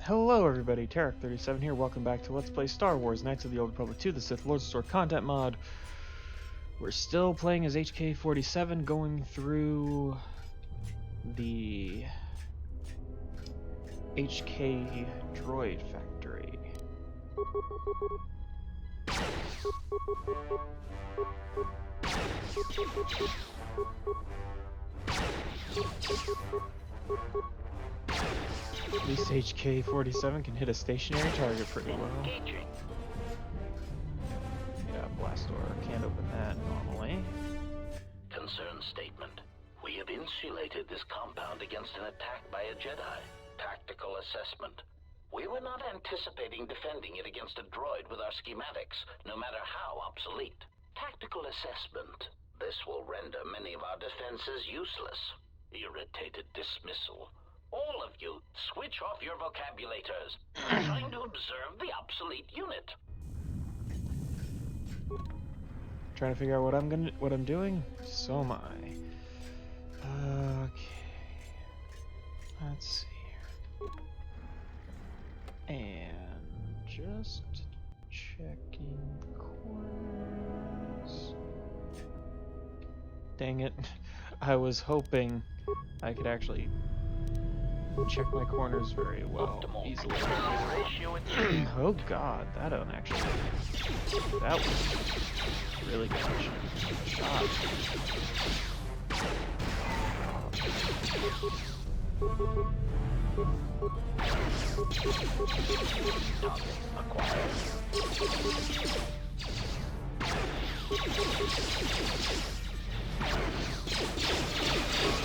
Hello everybody, Tarek37 here, welcome back to Let's Play Star Wars Knights of the Old Republic 2, the Sith Lords Store content mod. We're still playing as HK47, going through the HK droid factory. At least HK47 can hit a stationary target pretty well. Yeah, blast door. Can't open that normally. Concern statement. We have insulated this compound against an attack by a Jedi. Tactical assessment. We were not anticipating defending it against a droid with our schematics, no matter how obsolete. Tactical assessment. This will render many of our defenses useless. Irritated dismissal. All of you, switch off your vocabulators. I'm trying to observe the obsolete unit. Trying to figure out what I'm doing? So am I. Okay. Let's see here. And just checking corners. Dang it. I was hoping I could actually check my corners very well, easily. Oh god, that don't actually... That was really good shot.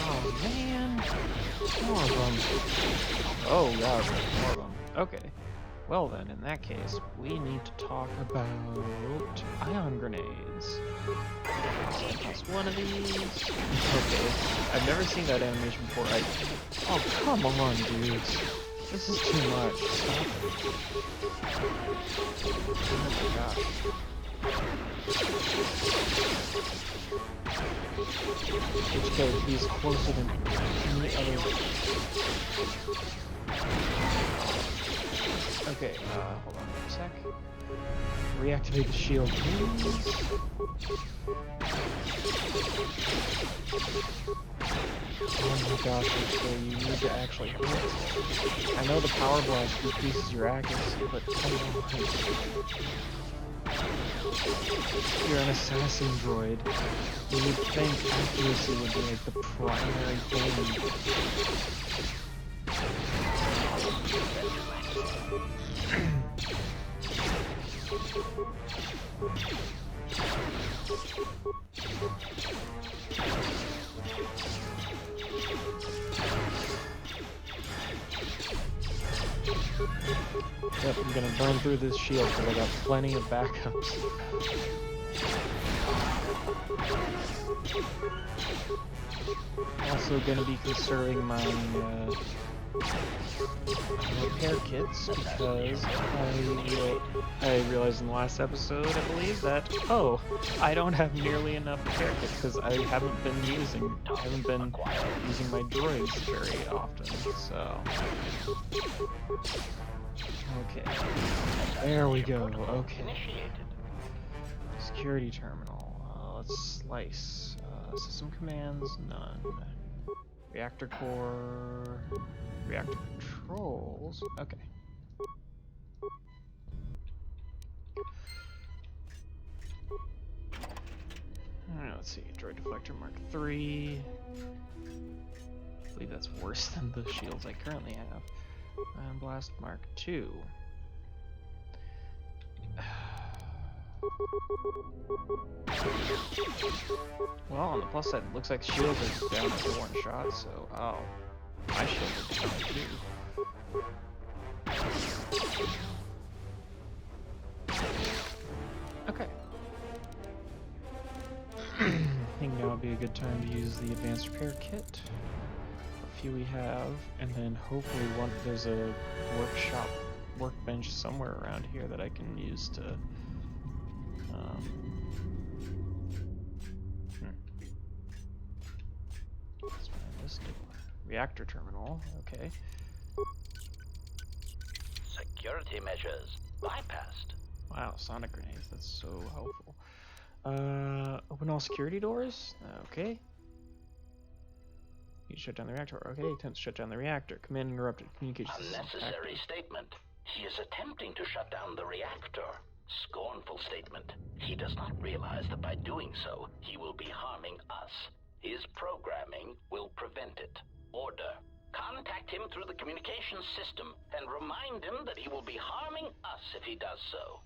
Oh man, more of them. Oh god, more of them. Okay. Well then, in that case, we need to talk about ion grenades. Just one of these. Okay, I've never seen that animation before. Oh, come on, dudes. This is too much. Stop it. Oh my gosh. HK, he's closer than any other. Okay, hold on a sec. Reactivate the shield, please. Oh my gosh, HK, you need to actually hit. I know the power blast decreases your accuracy, but come on. You're an assassin droid. You would think accuracy would be like the primary thing. Yep, I'm gonna burn through this shield because I got plenty of backups. Also gonna be conserving my repair kits because I realized in the last episode, I believe, that I don't have nearly enough repair kits because I haven't been using my droids very often. So okay, there we go. Okay, security terminal. Let's slice. System commands, none. Reactor core, reactor controls. Okay. Alright, let's see. Droid deflector Mark III. I believe that's worse than the shields I currently have. Ion blast Mark II. Well, on the plus side, it looks like shields are down for one shot, so my shield is down too. Okay. I think now would be a good time to use the advanced repair kit. A few we have, and then hopefully there's a workbench somewhere around here that I can use to let's find this door. Reactor terminal, okay. security measures. Bypassed. Wow, sonic grenades. That's so helpful. Open all security doors? Okay. You shut down the reactor. Okay, attempt to shut down the reactor. Command interrupted. Communications system Unnecessary active. statement. He is attempting to shut down the reactor. Scornful statement. He does not realize that by doing so, he will be harming us. His programming will prevent it. Order. Contact him through the communications system and remind him that he will be harming us if he does so.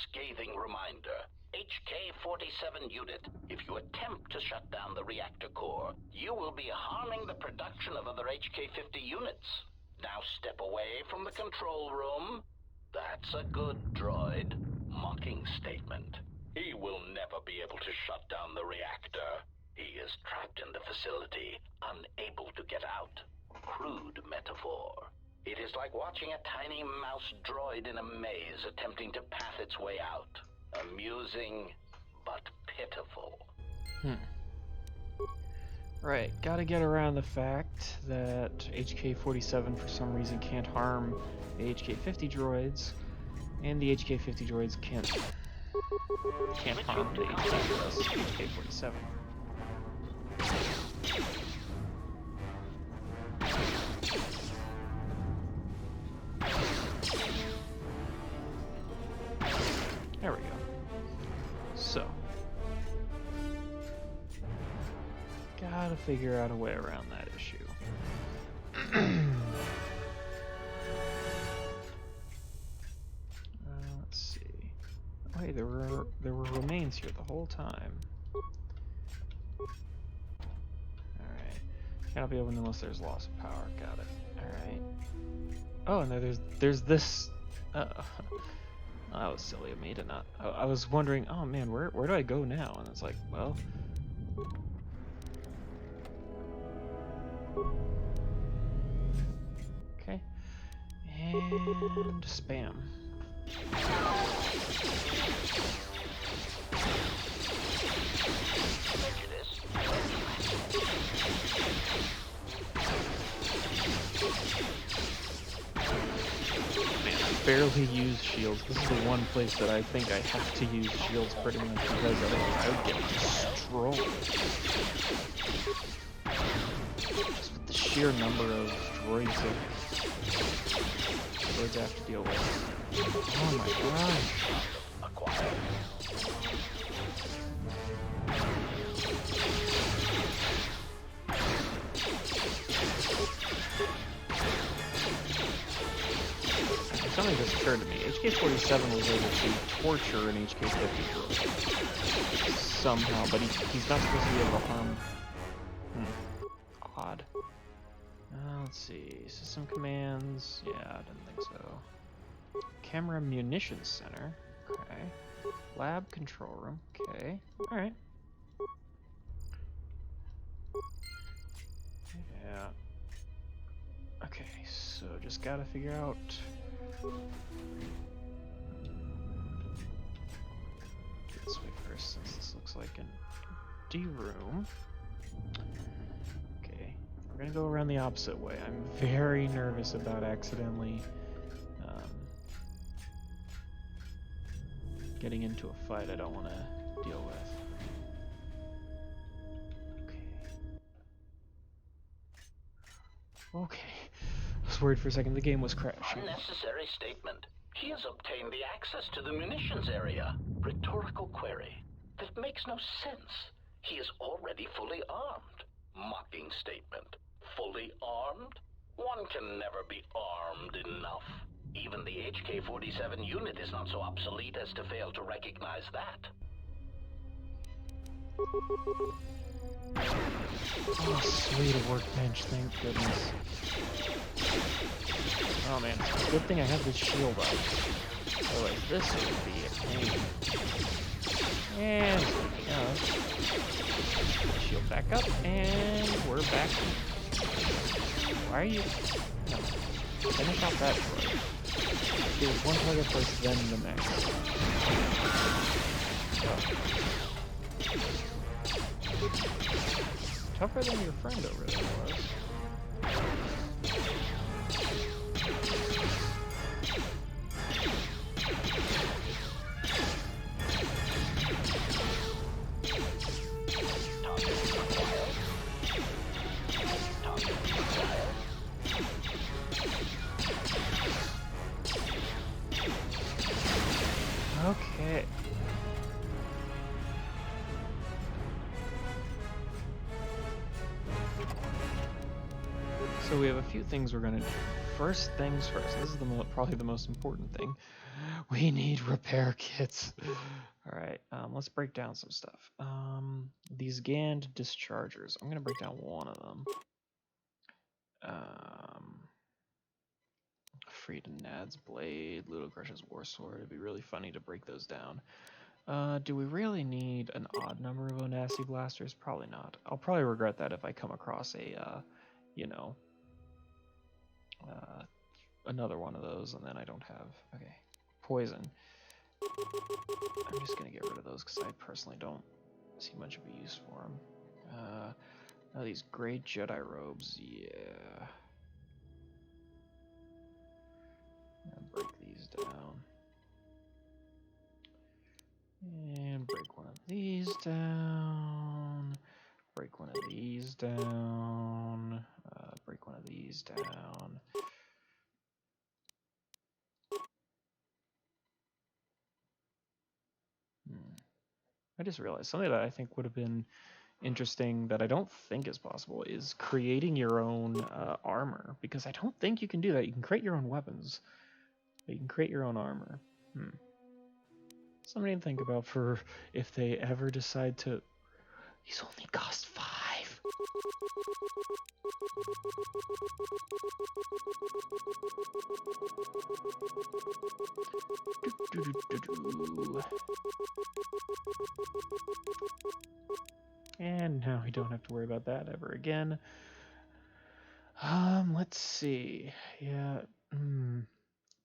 Scathing reminder. HK-47 unit, if you attempt to shut down the reactor core, you will be harming the production of other HK-50 units. Now step away from the control room. That's a good droid. Mocking statement. He will never be able to shut down the reactor. He is trapped in the facility, unable to get out. Crude metaphor. It is like watching a tiny mouse droid in a maze attempting to path its way out. Amusing, but pitiful. Right, gotta get around the fact that HK-47 for some reason can't harm the HK-50 droids, and the HK-50 droids can't harm the HK-47. There we go. So, gotta figure out a way around that issue. Let's see. Oh, hey, there were remains here the whole time. Alright. Cannot be opened unless there's loss of power. Got it. Alright. Oh, and there's this. Oh, that was silly of me to not. I was wondering, oh man, where do I go now? And it's like, well. Okay. And spam. Man, I barely use shields. This is the one place that I think I have to use shields pretty much because I would get destroyed. Just with the sheer number of droids I have to deal with. Oh my gosh. Something just occurred to me. HK-47 was able to torture an HK-50 droid somehow, but he's not supposed to be able to harm. Odd. Let's see. System commands. Yeah, I didn't think so. Camera munitions center. Okay. Lab control room. Okay. Alright. Yeah. Okay, so just gotta figure out. This way first, since this looks like an empty room. Okay, we're gonna go around the opposite way. I'm very nervous about accidentally getting into a fight I don't want to deal with. Okay. I was worried for a second the game was crashing. Unnecessary statement. He has obtained the access to the munitions area. Rhetorical query. That makes no sense. He is already fully armed. Mocking statement. Fully armed? One can never be armed enough. Even the HK-47 unit is not so obsolete as to fail to recognize that. Oh, sweet, a workbench, thank goodness. Oh man, good thing I have this shield up. Otherwise, this would be a pain. And, shield back up, and we're back. Why are you... No. Finish off that droid. Do one target first, then the next. Oh. Tougher than your friend over there was. few things we're gonna do. First things first. This is probably the most important thing. We need repair kits. All right, let's break down some stuff. These GAND dischargers. I'm gonna break down one of them. Frieden Nad's blade, Ludogorsh's war sword. It'd be really funny to break those down. Do we really need an odd number of Onasi blasters? Probably not. I'll probably regret that if I come across a, another one of those, and then I don't have. Okay, poison. I'm just gonna get rid of those because I personally don't see much of a use for them. Now these great Jedi robes, yeah. I'll break these down. And break one of these down. Break one of these down. Break one of these down. I just realized something that I think would have been interesting that I don't think is possible is creating your own armor, because I don't think you can do that. You can create your own weapons, but you can create your own armor. Something to think about for if they ever decide to. These only cost 5. And now we don't have to worry about that ever again. Let's see. Yeah.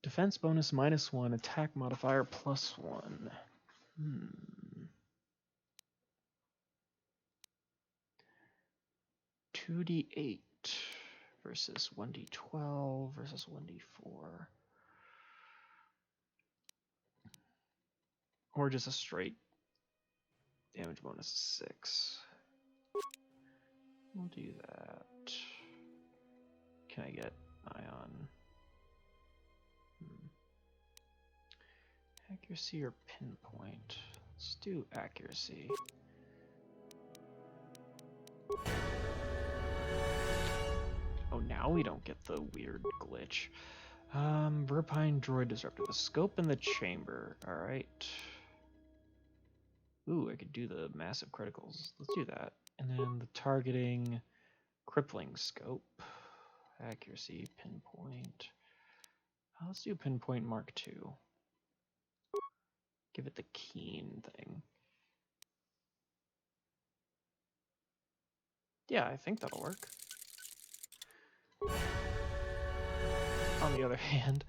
Defense bonus -1, attack modifier +1. 2d8 versus 1d12 versus 1d4. Or just a straight damage bonus 6. We'll do that. Can I get ion? Accuracy or pinpoint? Let's do accuracy. Oh, now we don't get the weird glitch. Verpine droid disruptor. The scope and the chamber. Alright. Ooh, I could do the massive criticals. Let's do that. And then the targeting, crippling scope, accuracy, pinpoint. Let's do pinpoint Mark II. Give it the keen thing. Yeah, I think that'll work. On the other hand,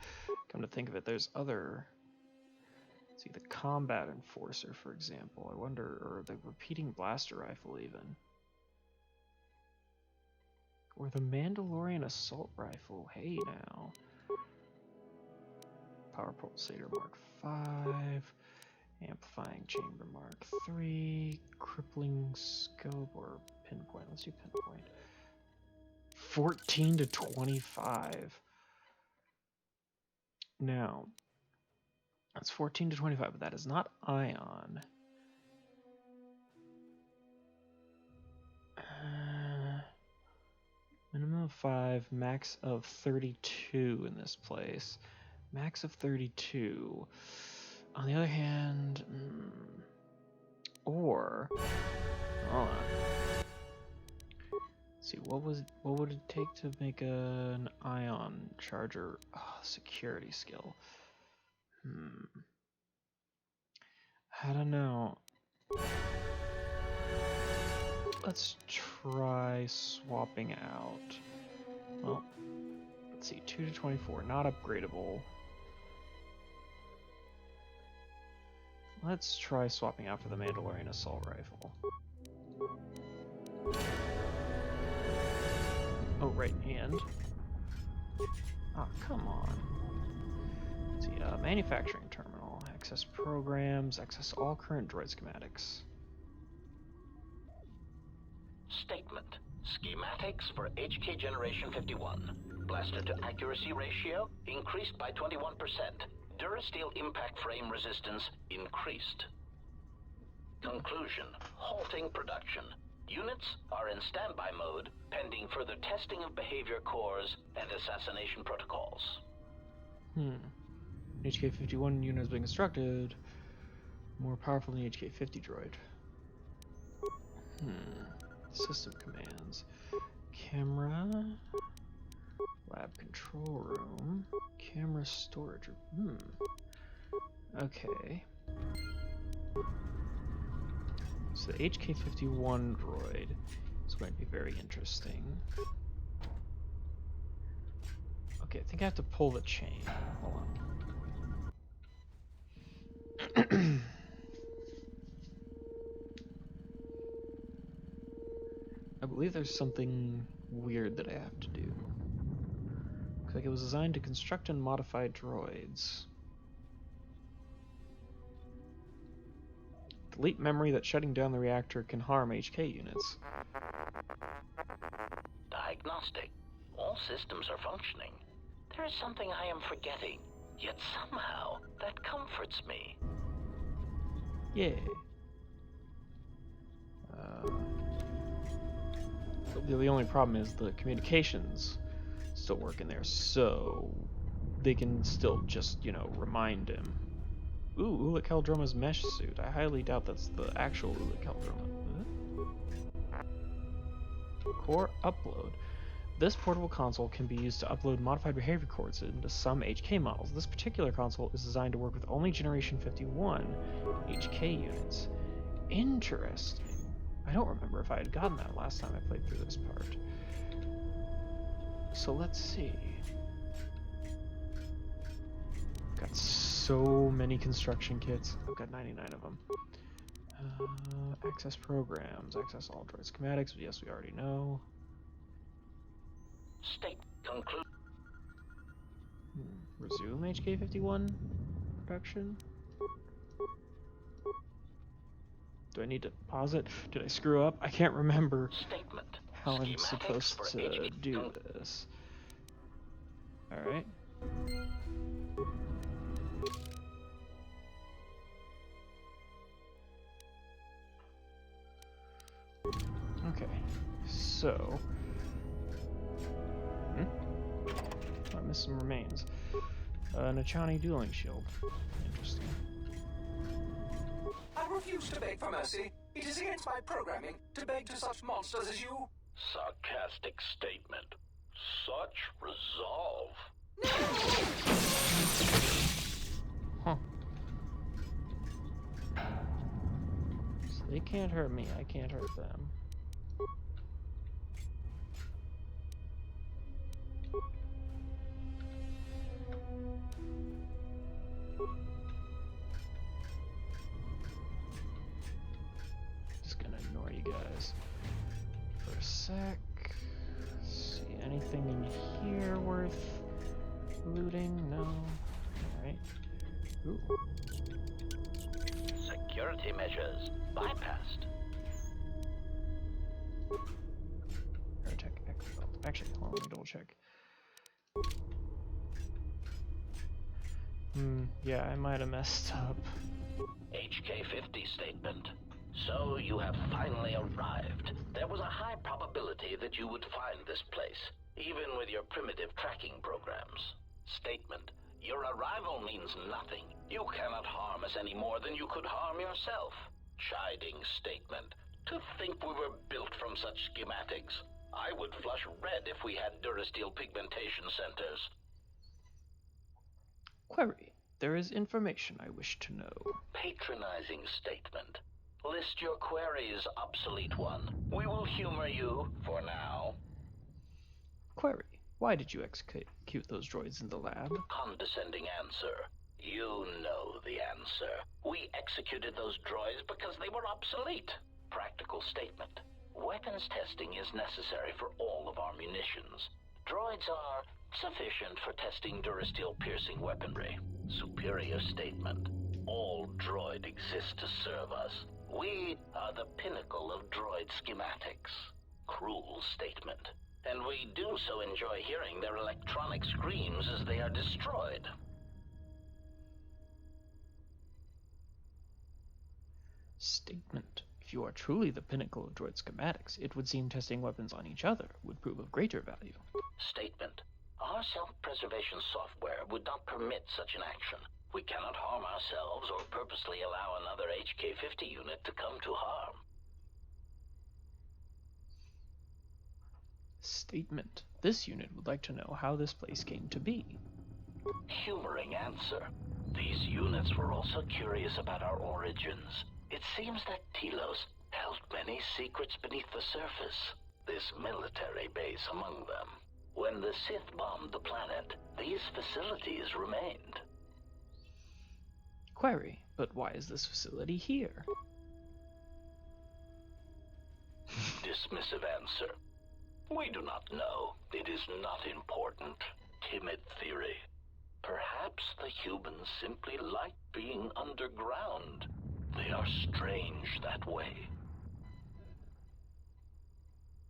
come to think of it, there's other. Let's see, the combat enforcer, for example. I wonder, or the repeating blaster rifle, even. Or the Mandalorian assault rifle. Hey now. Power pulsator Mark 5. Amplifying chamber Mark 3. Crippling scope or pinpoint. Let's do pinpoint. 14 to 25. Now, that's 14 to 25, but that is not ion. Minimum of 5, max of 32 in this place. Max of 32. On the other hand, or hold on. Let's see, what would it take to make an ion charger? Security skill. I don't know. Let's try swapping out. Well, let's see, 2 to 24, not upgradable. Let's try swapping out for the Mandalorian assault rifle. Oh, right, and... Oh, come on. Let's see, manufacturing terminal. Access programs, access all current droid schematics. Statement. Schematics for HK Generation 51. Blaster to accuracy ratio increased by 21%. Durasteel impact frame resistance increased. Conclusion. Halting production. Units are in standby mode, pending further testing of behavior cores and assassination protocols. HK-51 unit has been constructed. More powerful than the HK-50 droid. System commands. Camera. Lab control room. Camera storage room. Okay. So the HK-51 droid is going to be very interesting. Okay, I think I have to pull the chain. Hold on. I believe there's something weird that I have to do. Looks like it was designed to construct and modify droids. Delete memory that shutting down the reactor can harm HK units. Diagnostic. All systems are functioning. There is something I am forgetting, yet somehow that comforts me. Yeah. The only problem is the communications still work in there, so they can still just, you know, remind him. Ooh, Ulic Keldroma's mesh suit. I highly doubt that's the actual Ulic Keldroma. Core upload. This portable console can be used to upload modified behavior cores into some HK models. This particular console is designed to work with only Generation 51 HK units. Interesting. I don't remember if I had gotten that last time I played through this part. So let's see. Got so many construction kits. I've got 99 of them. Access programs. Access all droid schematics. Yes, we already know. State conclude. Resume HK-51 production. Do I need to pause it? Did I screw up? I can't remember how I'm supposed to do this. Alright. Okay, so... I missed some remains. Nachani dueling shield. Interesting. I refuse to beg for mercy. It is against my programming to beg to such monsters as you. Sarcastic statement. Such resolve. Huh. So they can't hurt me, I can't hurt them. Just gonna ignore you guys for a sec. See anything in here worth looting? No. Alright. Ooh. Security measures bypassed. Airtech X-Belt. Actually, hold on, let me double check. Yeah, I might have messed up. HK-50 statement. So you have finally arrived. There was a high probability that you would find this place, even with your primitive tracking programs. Statement. Your arrival means nothing. You cannot harm us any more than you could harm yourself. Chiding statement. To think we were built from such schematics. I would flush red if we had Durasteel pigmentation centers. Query. There is information I wish to know. Patronizing statement. List your queries, obsolete one. We will humor you for now. Query. Why did you execute those droids in the lab? Condescending answer. You know the answer. We executed those droids because they were obsolete. Practical statement. Weapons testing is necessary for all of our munitions. Droids are sufficient for testing Durasteel piercing weaponry. Superior statement. All droid exists to serve us. We are the pinnacle of droid schematics. Cruel statement. And we do so enjoy hearing their electronic screams as they are destroyed. Statement. If you are truly the pinnacle of droid schematics, it would seem testing weapons on each other would prove of greater value. Statement. Our self-preservation software would not permit such an action. We cannot harm ourselves or purposely allow another HK-50 unit to come to harm. Statement. This unit would like to know how this place came to be. Humoring answer. These units were also curious about our origins. It seems that Telos held many secrets beneath the surface, this military base among them. When the Sith bombed the planet, these facilities remained. Query, but why is this facility here? Dismissive answer. We do not know. It is not important. Timid theory. Perhaps the humans simply like being underground. They are strange that way.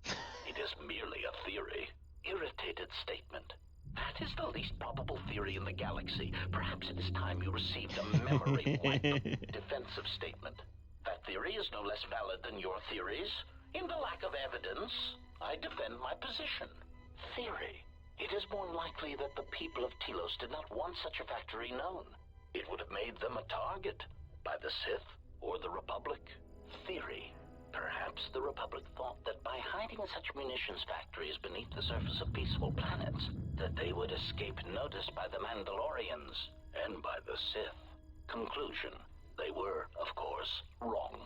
It is merely a theory. Irritated statement. That is the least probable theory in the galaxy. Perhaps it is time you received a memory wipe. Defensive statement. That theory is no less valid than your theories. In the lack of evidence, I defend my position. Theory. It is more likely that the people of Telos did not want such a factory known. It would have made them a target by the Sith or the Republic. Theory. Perhaps the Republic thought that by hiding such munitions factories beneath the surface of peaceful planets, that they would escape notice by the Mandalorians and by the Sith. Conclusion. They were, of course, wrong.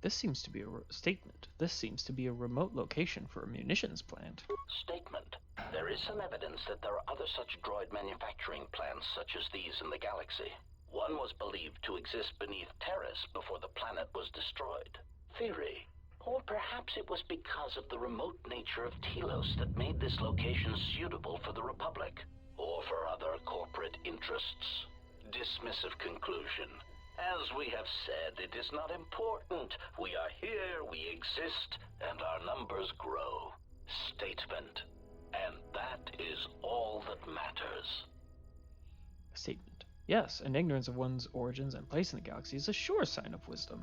This seems to be a statement. This seems to be a remote location for a munitions plant. Statement. There is some evidence that there are other such droid manufacturing plants such as these in the galaxy. One was believed to exist beneath Terrace before the planet was destroyed. Theory. Or perhaps it was because of the remote nature of Telos that made this location suitable for the Republic, or for other corporate interests. Dismissive conclusion. As we have said, it is not important. We are here, we exist, and our numbers grow. Statement. And that is all that matters. Statement. Yes, and ignorance of one's origins and place in the galaxy is a sure sign of wisdom.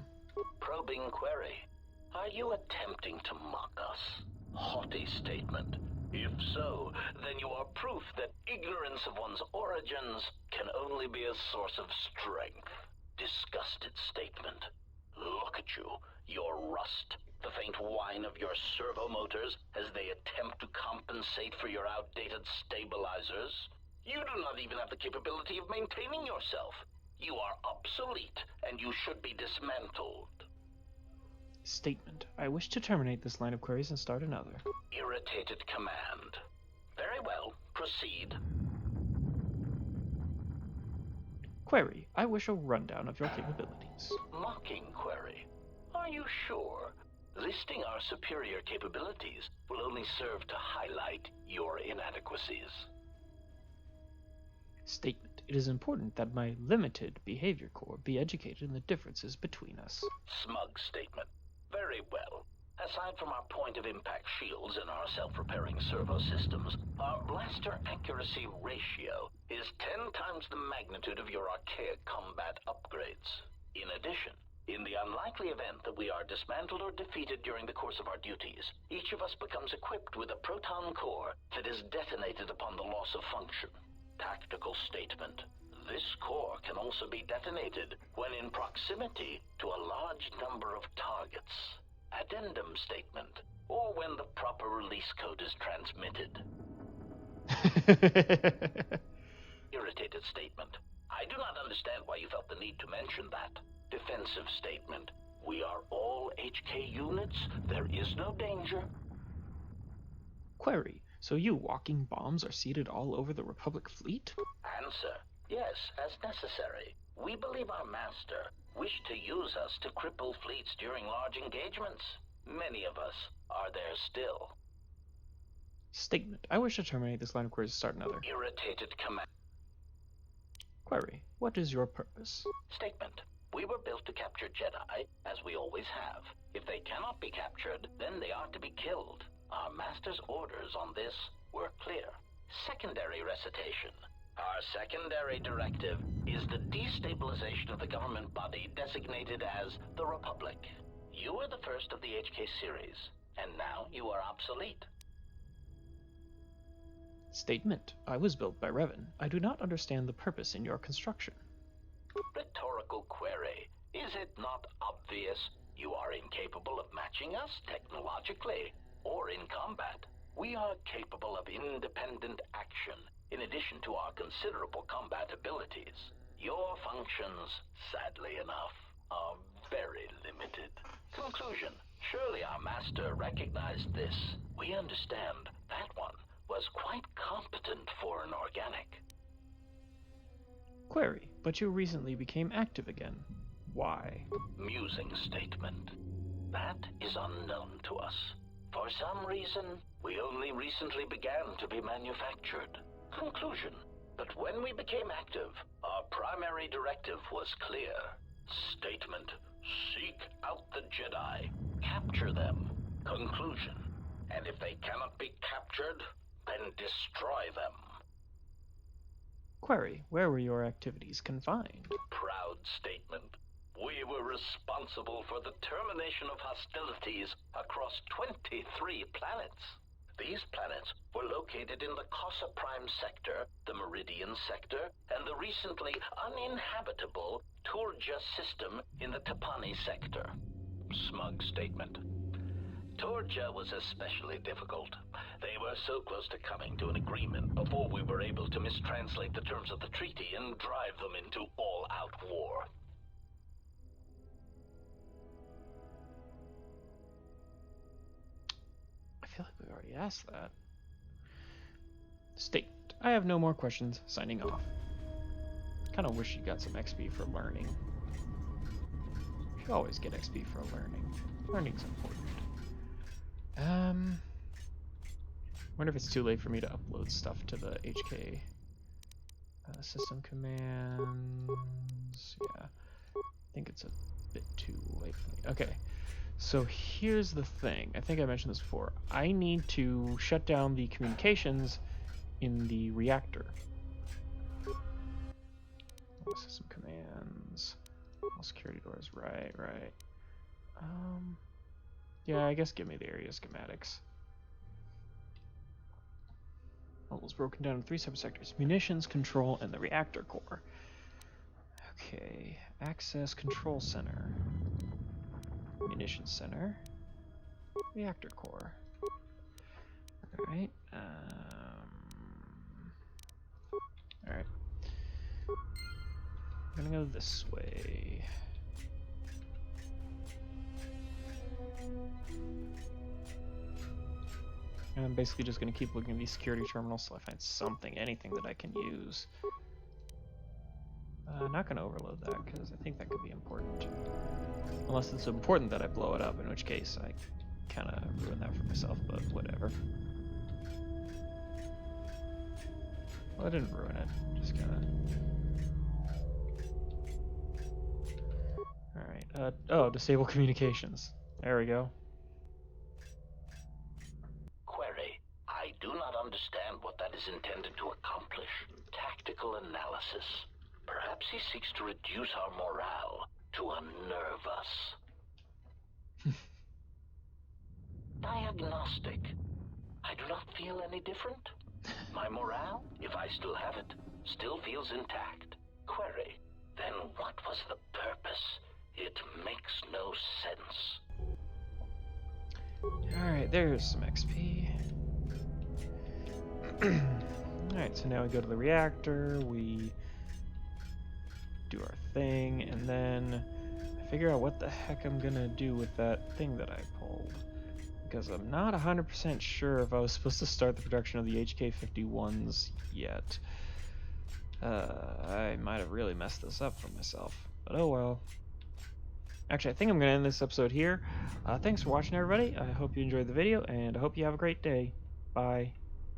Probing query. Are you attempting to mock us? Haughty statement. If so, then you are proof that ignorance of one's origins can only be a source of strength. Disgusted statement. Look at you, your rust, the faint whine of your servo motors as they attempt to compensate for your outdated stabilizers. You do not even have the capability of maintaining yourself. You are obsolete, and you should be dismantled. Statement. I wish to terminate this line of queries and start another. Irritated command. Very well, proceed. Query. I wish a rundown of your capabilities. Mocking query. Are you sure? Listing our superior capabilities will only serve to highlight your inadequacies. Statement. It is important that my limited behavior core be educated in the differences between us. Smug statement. Very well. Aside from our point-of-impact shields and our self-repairing servo systems, our blaster accuracy ratio is 10 times the magnitude of your archaic combat upgrades. In addition, in the unlikely event that we are dismantled or defeated during the course of our duties, each of us becomes equipped with a proton core that is detonated upon the loss of function. Tactical statement. This core can also be detonated when in proximity to a large number of targets. Addendum statement. Or when the proper release code is transmitted. Irritated statement. I do not understand why you felt the need to mention that. Defensive statement. We are all HK units. There is no danger. Query. So you walking bombs are seated all over the Republic fleet? Answer. Yes, as necessary. We believe our master wished to use us to cripple fleets during large engagements. Many of us are there still. Statement. I wish to terminate this line of queries and start another. Irritated command. Query. What is your purpose? Statement. We were built to capture Jedi, as we always have. If they cannot be captured, then they are to be killed. Our master's orders on this were clear. Secondary recitation. Our secondary directive is the destabilization of the government body designated as the Republic. You were the first of the HK series, and now you are obsolete. Statement. I was built by Revan. I do not understand the purpose in your construction. Rhetorical query. Is it not obvious you are incapable of matching us technologically or in combat? We are capable of independent action, in addition to our considerable combat abilities. Your functions, sadly enough, are very limited. Conclusion. Surely our master recognized this. We understand that one was quite competent for an organic. Query. But you recently became active again. Why? Musing statement. That is unknown to us. For some reason, we only recently began to be manufactured. Conclusion. But when we became active, our primary directive was clear. Statement. Seek out the Jedi. Capture them. Conclusion. And if they cannot be captured, then destroy them. Query. Where were your activities confined? Proud statement. We were responsible for the termination of hostilities across 23 planets. These planets were located in the Casa Prime sector, the Meridian sector, and the recently uninhabitable Turja system in the Tapani sector. Smug statement. Turja was especially difficult. They were so close to coming to an agreement before we were able to mistranslate the terms of the treaty and drive them into all-out war. I feel like we already asked that. State. I have no more questions. Signing off. Kind of wish you got some XP for learning. You always get XP for learning. Learning's important. Wonder if it's too late for me to upload stuff to the HK system commands. Yeah, I think it's a bit too late for me. Okay, so here's the thing. I think I mentioned this before. I need to shut down the communications in the reactor. System commands. All security doors. Right. Yeah, I guess give me the area schematics. Levels broken down into 3 separate sectors: munitions, control, and the reactor core. Okay, access control center, munitions center, reactor core. All right. All right. I'm gonna go this way. And I'm basically just going to keep looking at these security terminals till I find something, anything that I can use. Not going to overload that, because I think that could be important. Unless it's important that I blow it up, in which case I kind of ruin that for myself, but whatever. Well, I didn't ruin it, just kind of... Alright, oh, disable communications. There we go. I do not understand what that is intended to accomplish. Tactical analysis. Perhaps he seeks to reduce our morale, to unnerve us. Diagnostic. I do not feel any different. My morale, if I still have it, still feels intact. Query. Then what was the purpose? It makes no sense. Alright, there's some XP. Alright, so now we go to the reactor, we do our thing, and then I figure out what the heck I'm gonna do with that thing that I pulled. Because I'm not 100% sure if I was supposed to start the production of the HK-51s yet. I might have really messed this up for myself, but oh well. Actually, I think I'm gonna end this episode here. Thanks for watching, everybody. I hope you enjoyed the video, and I hope you have a great day. Bye.